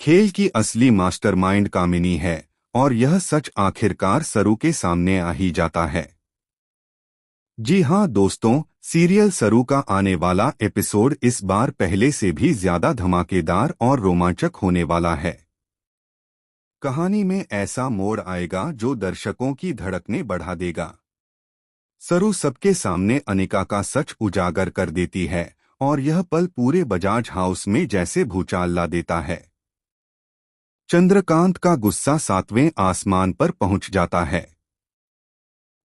खेल की असली मास्टरमाइंड कामिनी है और यह सच आखिरकार सरू के सामने आ ही जाता है। जी हाँ दोस्तों, सीरियल सरू का आने वाला एपिसोड इस बार पहले से भी ज्यादा धमाकेदार और रोमांचक होने वाला है। कहानी में ऐसा मोड़ आएगा जो दर्शकों की धड़कनें बढ़ा देगा। सरू सबके सामने अनिका का सच उजागर कर देती है और यह पल पूरे बजाज हाउस में जैसे भूचाल ला देता है। चंद्रकांत का गुस्सा 7वें आसमान पर पहुंच जाता है।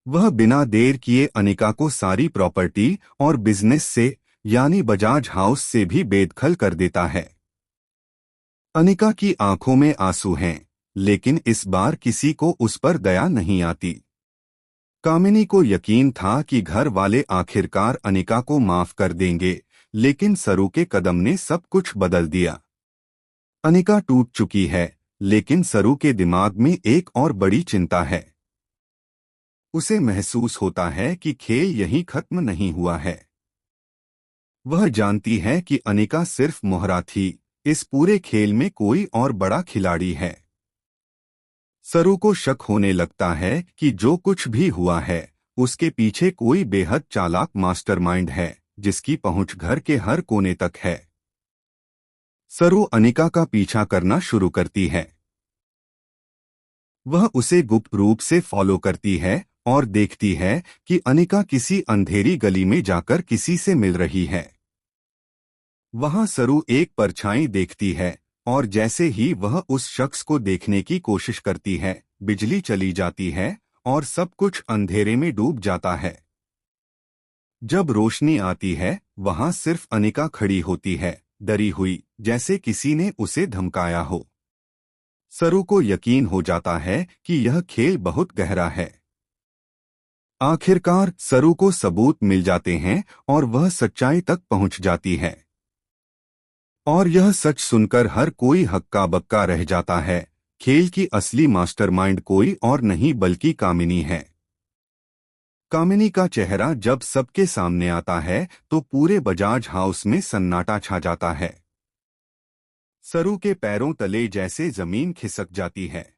वह बिना देर किए अनिका को सारी प्रॉपर्टी और बिजनेस से यानी बजाज हाउस से भी बेदखल कर देता है। अनिका की आंखों में आंसू हैं, लेकिन इस बार किसी को उस पर दया नहीं आती। कामिनी को यकीन था कि घर वाले आखिरकार अनिका को माफ कर देंगे, लेकिन सरू के कदम ने सब कुछ बदल दिया। अनिका टूट चुकी है, लेकिन सरू के दिमाग में एक और बड़ी चिंता है। उसे महसूस होता है कि खेल यहीं खत्म नहीं हुआ है। वह जानती है कि अनिका सिर्फ मोहरा थी, इस पूरे खेल में कोई और बड़ा खिलाड़ी है। सरू को शक होने लगता है कि जो कुछ भी हुआ है उसके पीछे कोई बेहद चालाक मास्टरमाइंड है, जिसकी पहुंच घर के हर कोने तक है। सरू अनिका का पीछा करना शुरू करती है। वह उसे गुप्त रूप से फॉलो करती है और देखती है कि अनिका किसी अंधेरी गली में जाकर किसी से मिल रही है। वहां सरू एक परछाई देखती है और जैसे ही वह उस शख्स को देखने की कोशिश करती है, बिजली चली जाती है और सब कुछ अंधेरे में डूब जाता है। जब रोशनी आती है, वहां सिर्फ अनिका खड़ी होती है, डरी हुई, जैसे किसी ने उसे धमकाया हो। सरू को यकीन हो जाता है कि यह खेल बहुत गहरा है। आखिरकार सरू को सबूत मिल जाते हैं और वह सच्चाई तक पहुंच जाती है। और यह सच सुनकर हर कोई हक्का बक्का रह जाता है। खेल की असली मास्टरमाइंड कोई और नहीं बल्कि कामिनी है। कामिनी का चेहरा जब सबके सामने आता है तो पूरे बजाज हाउस में सन्नाटा छा जाता है। सरू के पैरों तले जैसे जमीन खिसक जाती है।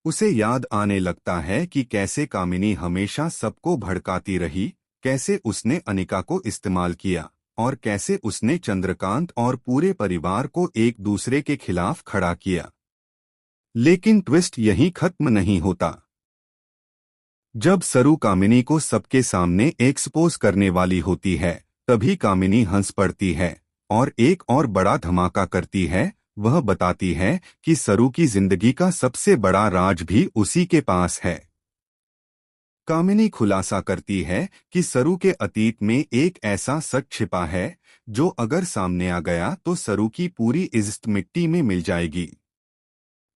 उसे याद आने लगता है कि कैसे कामिनी हमेशा सबको भड़काती रही, कैसे उसने अनिका को इस्तेमाल किया और कैसे उसने चंद्रकांत और पूरे परिवार को एक दूसरे के खिलाफ खड़ा किया। लेकिन ट्विस्ट यहीं खत्म नहीं होता। जब सरू कामिनी को सबके सामने एक्सपोज करने वाली होती है, तभी कामिनी हंस पड़ती है और एक और बड़ा धमाका करती है। वह बताती है कि सरू की जिंदगी का सबसे बड़ा राज भी उसी के पास है। कामिनी खुलासा करती है कि सरू के अतीत में एक ऐसा सच छिपा है जो अगर सामने आ गया तो सरू की पूरी इज्जत मिट्टी में मिल जाएगी।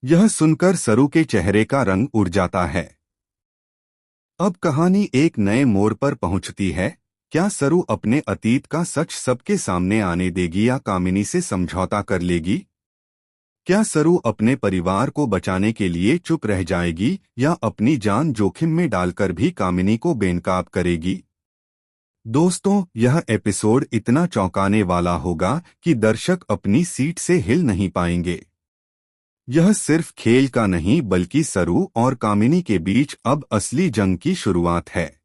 यह सुनकर सरू के चेहरे का रंग उड़ जाता है। अब कहानी एक नए मोड़ पर पहुंचती है। क्या सरू अपने अतीत का सच सबके सामने आने देगी या कामिनी से समझौता कर लेगी? क्या सरू अपने परिवार को बचाने के लिए चुप रह जाएगी या अपनी जान जोखिम में डालकर भी कामिनी को बेनकाब करेगी? दोस्तों, यह एपिसोड इतना चौंकाने वाला होगा कि दर्शक अपनी सीट से हिल नहीं पाएंगे। यह सिर्फ खेल का नहीं बल्कि सरू और कामिनी के बीच अब असली जंग की शुरुआत है।